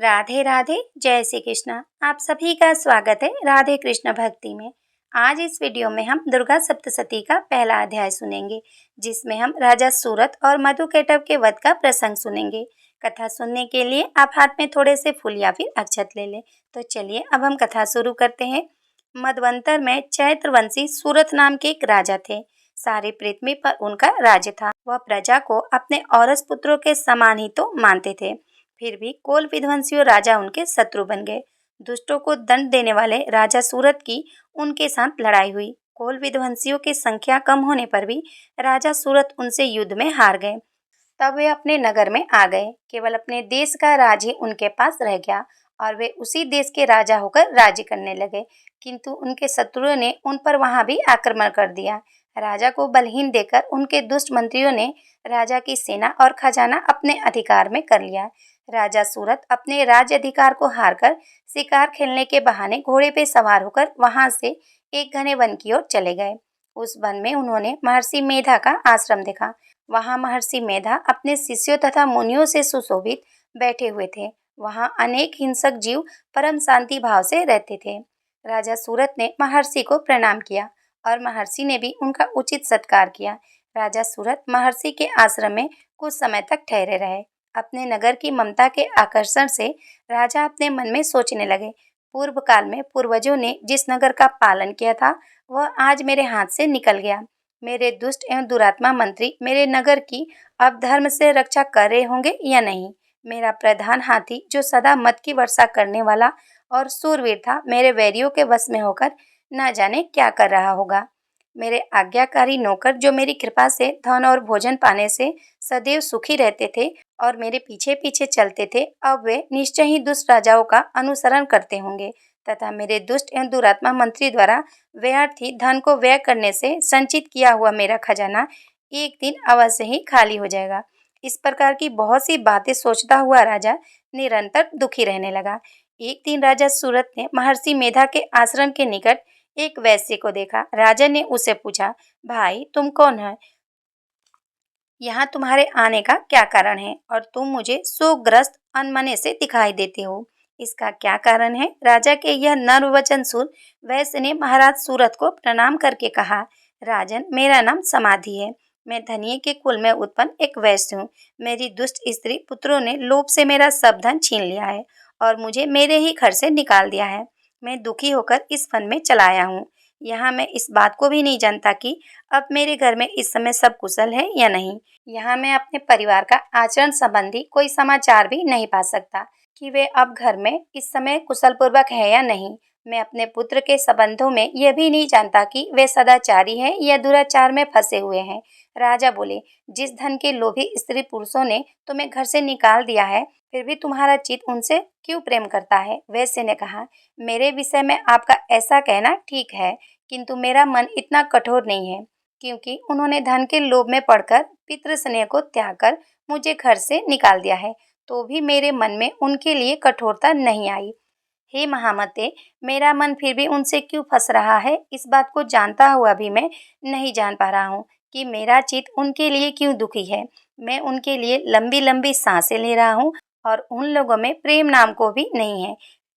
राधे राधे। जय श्री कृष्णा। आप सभी का स्वागत है राधे कृष्ण भक्ति में। आज इस वीडियो में हम दुर्गा सप्तशती का पहला अध्याय सुनेंगे, जिसमें हम राजा सूरत और मधुकैटभ के वध का प्रसंग सुनेंगे। कथा सुनने के लिए आप हाथ में थोड़े से फूल या फिर अक्षत ले लें। तो चलिए अब हम कथा शुरू करते हैं। मध्वंतर में चैत्रवंशी सूरत नाम के एक राजा थे। सारी पृथ्वी पर उनका राज्य था। वह प्रजा को अपने औरस पुत्रों के समान ही तो मानते थे। फिर भी कोल विध्वंसियों राजा उनके शत्रु बन गए। दुष्टों को दंड देने वाले राजा सूरत की उनके साथ लड़ाई हुई। कोल विध्वंसियों की संख्या कम होने पर भी राजा सूरत उनसे युद्ध में हार गए। तब वे अपने नगर में आ गए। केवल अपने देश का राज ही उनके पास रह गया और वे उसी देश के राजा होकर राज्य करने लगे। किंतु उनके शत्रुओं ने उन पर वहां भी आक्रमण कर दिया। राजा को बलहीन देकर उनके दुष्ट मंत्रियों ने राजा की सेना और खजाना अपने अधिकार में कर लिया। राजा सूरत अपने राज्य अधिकार को हारकर शिकार खेलने के बहाने घोड़े पे सवार होकर वहां से एक घने वन की ओर चले गए। उस वन में उन्होंने महर्षि मेधा का आश्रम देखा। वहां महर्षि मेधा अपने शिष्यों तथा मुनियों से सुशोभित बैठे हुए थे। वहां अनेक हिंसक जीव परम शांति भाव से रहते थे। राजा सूरत ने महर्षि को प्रणाम किया और महर्षि ने भी उनका उचित सत्कार किया। राजा सूरत महर्षि के आश्रम में कुछ समय तक ठहरे रहे। अपने नगर की ममता के आकर्षण से राजा अपने मन में सोचने लगे, पूर्व काल में पूर्वजों ने जिस नगर का पालन किया था वह आज मेरे हाथ से निकल गया। मेरे दुष्ट एवं दुरात्मा मंत्री मेरे नगर की अब धर्म से रक्षा कर रहे होंगे या नहीं। मेरा प्रधान हाथी जो सदा मद की वर्षा करने वाला और सूरवीर था, मेरे वैरियों के वश में होकर न जाने क्या कर रहा होगा। मेरे आज्ञाकारी नौकर जो मेरी कृपा से धन और भोजन पाने से सदैव सुखी रहते थे और मेरे पीछे पीछे चलते थे, अब वे निश्चय ही दुष्ट राजाओं का अनुसरण करते होंगे तथा मेरे दुष्ट एवं दुरात्मा मंत्री द्वारा व्यर्थ ही धन को व्यय करने से संचित किया हुआ मेरा खजाना एक दिन अवश्य ही खाली हो जाएगा। इस प्रकार की बहुत सी बातें सोचता हुआ राजा निरंतर दुखी रहने लगा। एक दिन राजा सूरत ने महर्षि मेधा के आश्रम के निकट एक वैश्य को देखा। राजा ने उसे पूछा, भाई तुम कौन है? यहाँ तुम्हारे आने का क्या कारण है और तुम मुझे शोकग्रस्त अनमने से दिखाई देते हो? इसका क्या कारण है? राजा के यह नर्म वचन सुन वैश्य ने महाराज सूरत को प्रणाम करके कहा, राजन, मेरा नाम समाधि है। मैं धनिये के कुल में उत्पन्न एक वैश्य हूँ। मेरी दुष्ट स्त्री पुत्रों ने लोभ से मेरा सब धन छीन लिया है और मुझे मेरे ही घर से निकाल दिया है। मैं दुखी होकर इस वन में चला आया हूँ। यहाँ मैं इस बात को भी नहीं जानता कि अब मेरे घर में इस समय सब कुशल है या नहीं। यहाँ मैं अपने परिवार का आचरण संबंधी कोई समाचार भी नहीं पा सकता कि वे अब घर में इस समय कुशल पूर्वक है या नहीं। मैं अपने पुत्र के संबंधों में यह भी नहीं जानता कि वे सदाचारी हैं या दुराचार में फंसे हुए हैं। राजा बोले, जिस धन के लोभी स्त्री पुरुषों ने तुम्हें घर से निकाल दिया है, फिर भी तुम्हारा चित्त उनसे क्यों प्रेम करता है? वैश्य ने कहा, मेरे विषय में आपका ऐसा कहना ठीक है, किंतु मेरा मन इतना कठोर नहीं है, क्योंकि उन्होंने धन के लोभ में पड़कर पितृ स्नेह को त्याग कर मुझे घर से निकाल दिया है, तो भी मेरे मन में उनके लिए कठोरता नहीं आई। हे महामते, मेरा मन फिर भी उनसे क्यों फंस रहा है, इस बात को जानता हुआ भी मैं नहीं जान पा रहा हूँ कि मेरा चित्त उनके लिए क्यों दुखी है। मैं उनके लिए लंबी लंबी सांसें ले रहा हूँ और उन लोगों में प्रेम नाम को भी नहीं है।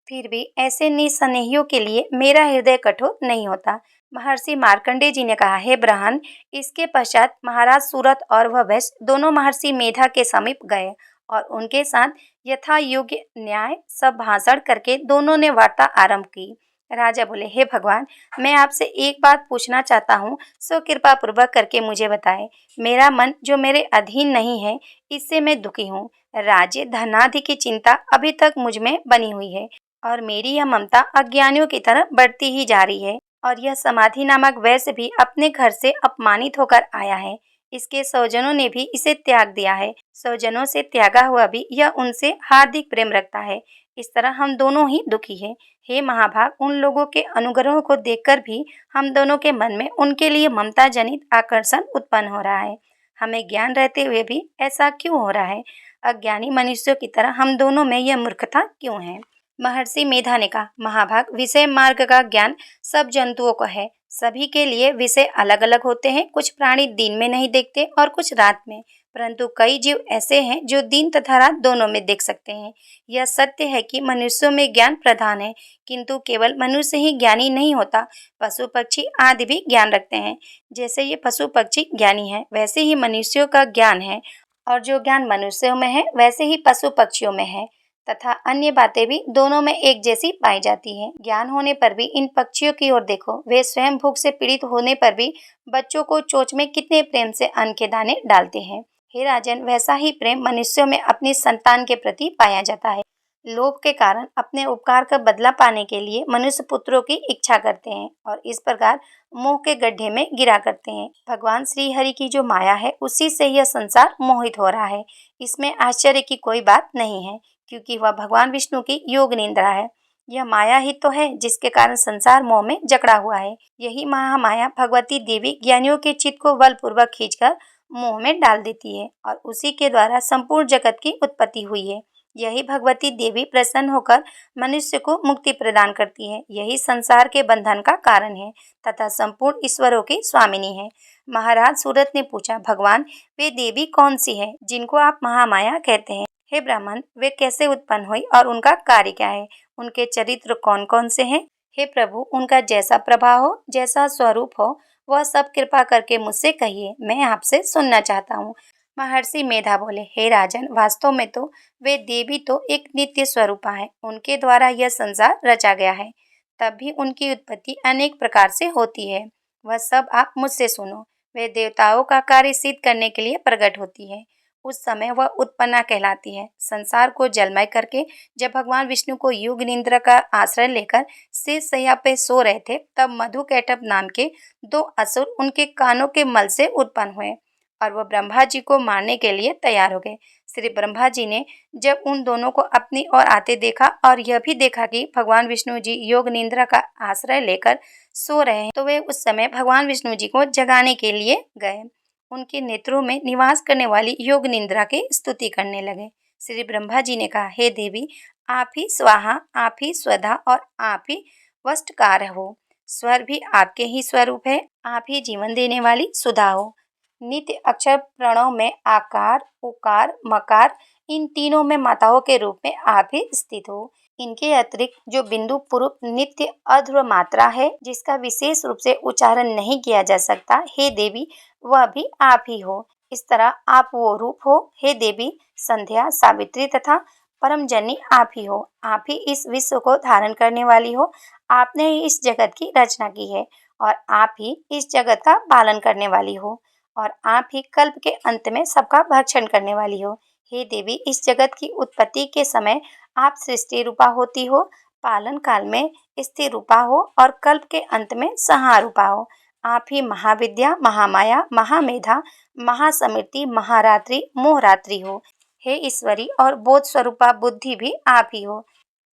फिर भी ऐसे निस्सनेहियों के लिए मेरा हृदय कठोर नहीं होता। महर्षि मार्कंडेय जी ने कहा, हे ब्रहण, इसके पश्चात महाराज सूरत और वह वैश्य दोनों महर्षि मेधा के समीप गए और उनके साथ यथा योग्य न्याय सब भाषण करके दोनों ने वार्ता आरंभ की। राजा बोले, हे भगवान, मैं आपसे एक बात पूछना चाहता हूँ, सो कृपा पूर्वक करके मुझे बताएं। मेरा मन जो मेरे अधीन नहीं है, इससे मैं दुखी हूँ। राज्य धनादि की चिंता अभी तक मुझ में बनी हुई है और मेरी यह ममता अज्ञानियों की तरह बढ़ती ही जा रही है। और यह समाधि नामक वैश्य भी अपने घर से अपमानित होकर आया है। इसके स्वजनों ने भी इसे त्याग दिया है। स्वजनों से त्यागा हुआ भी यह उनसे हार्दिक प्रेम रखता है। इस तरह हम दोनों ही दुखी हैं। हे महाभाग, उन लोगों के अनुग्रह को देखकर भी हम दोनों के मन में उनके लिए ममता जनित आकर्षण उत्पन्न हो रहा है। हमें ज्ञान रहते हुए भी ऐसा क्यों हो रहा है? अज्ञानी मनुष्यों की तरह हम दोनों में यह मूर्खता क्यों है? महर्षि मेधा ने कहा, महाभाग, विषय मार्ग का ज्ञान सब जंतुओं को है। सभी के लिए विषय अलग अलग होते हैं। कुछ प्राणी दिन में नहीं देखते और कुछ रात में। परंतु कई जीव ऐसे हैं जो दिन तथा रात दोनों में देख सकते हैं। यह सत्य है कि मनुष्यों में ज्ञान प्रधान है, किंतु केवल मनुष्य ही ज्ञानी नहीं होता, पशु पक्षी आदि भी ज्ञान रखते हैं। जैसे ये पशु पक्षी ज्ञानी है, वैसे ही मनुष्यों का ज्ञान है, और जो ज्ञान मनुष्यों में है वैसे ही पशु पक्षियों में है, तथा अन्य बातें भी दोनों में एक जैसी पाई जाती हैं। ज्ञान होने पर भी इन पक्षियों की ओर देखो, वे स्वयं भूख से पीड़ित होने पर भी बच्चों को चोंच में कितने प्रेम से अन्न के दाने डालते हैं। हे राजन, वैसा ही प्रेम मनुष्यों में अपनी संतान के प्रति पाया जाता है। लोभ के कारण अपने उपकार का बदला पाने के लिए मनुष्य पुत्रों की इच्छा करते हैं और इस प्रकार मोह के गड्ढे में गिरा करते हैं। भगवान श्री हरि की जो माया है, उसी से यह संसार मोहित हो रहा है। इसमें आश्चर्य की कोई बात नहीं है, क्योंकि वह भगवान विष्णु की योग निद्रा है। यह माया ही तो है जिसके कारण संसार मोह में जकड़ा हुआ है। यही महामाया भगवती देवी ज्ञानियों के चित्त को बलपूर्वक खींचकर मोह में डाल देती है और उसी के द्वारा संपूर्ण जगत की उत्पत्ति हुई है। यही भगवती देवी प्रसन्न होकर मनुष्य को मुक्ति प्रदान करती है। यही संसार के बंधन का कारण है तथा संपूर्ण ईश्वरों की स्वामिनी है। महाराज सूरत ने पूछा, भगवान, वे देवी कौन सी है जिनको आप महामाया कहते हैं? हे ब्राह्मण, वे कैसे उत्पन्न हुई और उनका कार्य क्या है? उनके चरित्र कौन कौन से हैं? हे प्रभु, उनका जैसा प्रभाव हो, जैसा स्वरूप हो, वह सब कृपा करके मुझसे कहिए, मैं आपसे सुनना चाहता हूँ। महर्षि मेधा बोले, हे राजन, वास्तव में तो वे देवी तो एक नित्य स्वरूपा है। उनके द्वारा यह संसार रचा गया है, तब भी उनकी उत्पत्ति अनेक प्रकार से होती है। वह सब आप मुझसे सुनो। वे देवताओं का कार्य सिद्ध करने के लिए प्रकट होती है। उस समय वह उत्पन्ना कहलाती है। संसार को जलमय करके जब भगवान विष्णु को युग निद्रा का आश्रय लेकर शेष शैया पे सो रहे थे, तब मधुकैटभ नाम के दो असुर उनके कानों के मल से उत्पन्न हुए और वह ब्रह्मा जी को मारने के लिए तैयार हो गए। श्री ब्रह्मा जी ने जब उन दोनों को अपनी ओर आते देखा और यह भी देखा कि भगवान विष्णु जी योग निद्रा का आश्रय लेकर सो रहे हैं, तो वे उस समय भगवान विष्णु जी को जगाने के लिए गए। उनके नेत्रों में निवास करने वाली योग निद्रा की स्तुति करने लगे। श्री ब्रह्मा जी ने कहा, हे देवी, आप ही स्वाहा, आप ही स्वधा और आप ही वष्टकार हो। स्वर भी आपके ही स्वरूप है, आप ही जीवन देने वाली सुधा हो। नित्य अक्षर प्रणव में आकार, उकार, मकार, इन तीनों में माताओं के रूप में आप ही स्थित हो। इनके अतिरिक्त जो बिंदु पूर्व नित्य अध्र्व मात्रा है, जिसका विशेष रूप से उच्चारण नहीं किया जा सकता, हे देवी, वह भी आप ही हो। इस तरह आप वो रूप हो, हे देवी, संध्या, सावित्री तथा परम जननी आप ही हो। आप ही इस विश्व को धारण करने वाली हो। आपने ही इस जगत की रचना की है और आप ही इस जगत का पालन करने वाली हो और आप ही कल्प के अंत में सबका भक्षण करने वाली हो। हे देवी, इस जगत की उत्पत्ति के समय आप सृष्टि रूपा होती हो, पालन काल में स्थिर रूपा हो और कल्प के अंत में संहार रूपा हो। आप ही महाविद्या, महामाया, महामेधा, महासमिति, महारात्रि, मोहरात्रि हो। हे ईश्वरी और बोध स्वरूपा बुद्धि भी आप ही हो।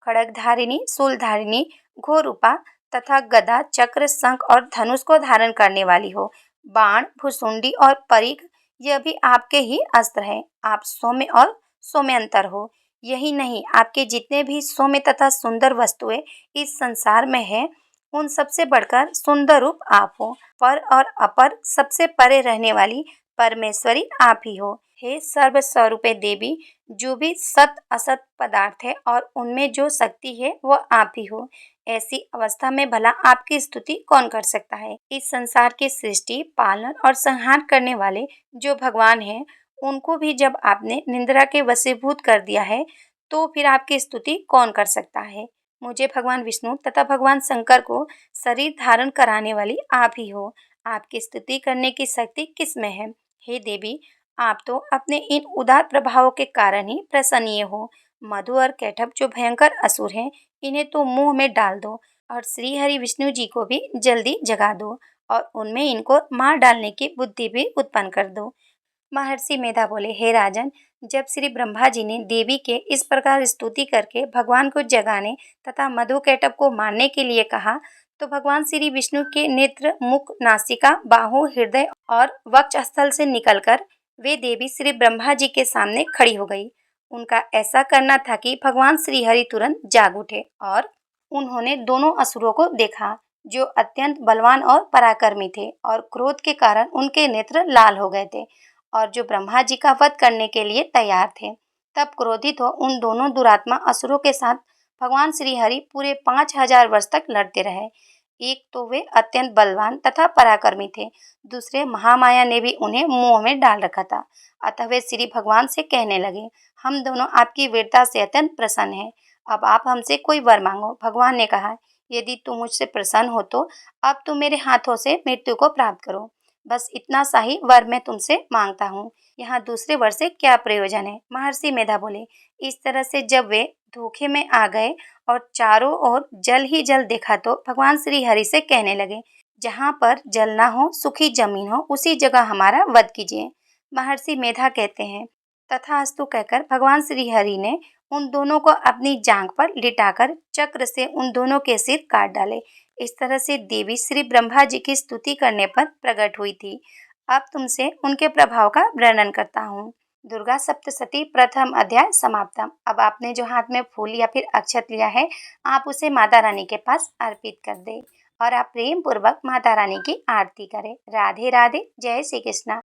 खड़गधारिणी, शूलधारिणी, घोरूपा तथा गदा, चक्र, शंख और धनुष को धारण करने वाली हो। बाण, भुसुंडी और परिघ, यह भी आपके ही अस्त्र हैं। आप सौम्य और सौम्यंतर हो। यही नहीं, आपके जितने भी सौम्य तथा सुंदर वस्तुएं इस संसार में है, उन सबसे बढ़कर सुंदर रूप आप हो। पर और अपर सबसे परे रहने वाली परमेश्वरी आप ही हो। हे सर्व स्वरूपे देवी, जो भी सत असत पदार्थ है और उनमें जो शक्ति है, वह आप ही हो। ऐसी अवस्था में भला आपकी स्तुति कौन कर सकता है? इस संसार की सृष्टि, पालन और संहार करने वाले जो भगवान हैं, उनको भी जब आपने निंद्रा के वशीभूत कर दिया है, तो फिर आपकी स्तुति कौन कर सकता है? मुझे भगवान विष्णु तथा भगवान शंकर को शरीर धारण कराने वाली आप ही हो। आपकी स्तुति करने की शक्ति किस में है? हे देवी, आप तो अपने इन उदार प्रभावों के कारण ही प्रसन्नीय हो। मधु और कैटभ जो भयंकर असुर हैं, इन्हें तो मुंह में डाल दो और श्री हरि विष्णु जी को भी जल्दी जगा दो और उनमें इनको मार डालने की बुद्धि भी उत्पन्न कर दो। महर्षि मेधा बोले, हे राजन, जब श्री ब्रह्मा जी ने देवी के इस प्रकार स्तुति करके भगवान को जगाने तथा मधुकैटभ को मारने के लिए कहा, तो भगवान श्री विष्णु के नेत्र, मुख, नासिका, बाहु, हृदय और वक्षस्थल से निकलकर वे देवी श्री ब्रह्मा जी के सामने खड़ी हो गई। उनका ऐसा करना था कि भगवान श्री हरि तुरंत जाग उठे और उन्होंने दोनों असुरों को देखा, जो अत्यंत बलवान और पराक्रमी थे और क्रोध के कारण उनके नेत्र लाल हो गए थे और जो ब्रह्मा जी का वध करने के लिए तैयार थे। तब क्रोधित हो उन दोनों दुरात्मा असुरों के साथ भगवान श्री हरि पूरे 5000 वर्ष तक लड़ते रहे। एक तो वे अत्यंत बलवान तथा पराक्रमी थे, दूसरे महामाया ने भी उन्हें मुंह में डाल रखा था। अतः वे श्री भगवान से कहने लगे, हम दोनों आपकी वीरता से अत्यंत प्रसन्न हैं। अब आप हमसे कोई वर मांगो। भगवान ने कहा, यदि तुम मुझसे प्रसन्न हो तो अब तुम मेरे हाथों से मृत्यु को प्राप्त करो। बस इतना सा ही वर मैं तुमसे मांगता हूँ। यहाँ दूसरे वर से क्या प्रयोजन है? महर्षि मेधा बोले। इस तरह से जब वे धोखे में आ गए और चारों ओर जल ही जल देखा तो भगवान श्री हरि से कहने लगे, जहाँ पर जल ना हो, सूखी जमीन हो, उसी जगह हमारा वध कीजिए। महर्षि मेधा कहते हैं, तथास्तु कहकर भगवान श्री हरि ने उन दोनों को अपनी जांघ पर लिटाकर चक्र से उन दोनों के सिर काट डाले। इस तरह से देवी श्री ब्रह्मा जी की स्तुति करने पर प्रकट हुई थी। अब तुमसे उनके प्रभाव का वर्णन करता हूँ। दुर्गा सप्तशती प्रथम अध्याय समाप्तम। अब आपने जो हाथ में फूल या फिर अक्षत लिया है, आप उसे माता रानी के पास अर्पित कर दे और आप प्रेम पूर्वक माता रानी की आरती करें। राधे राधे। जय श्री कृष्णा।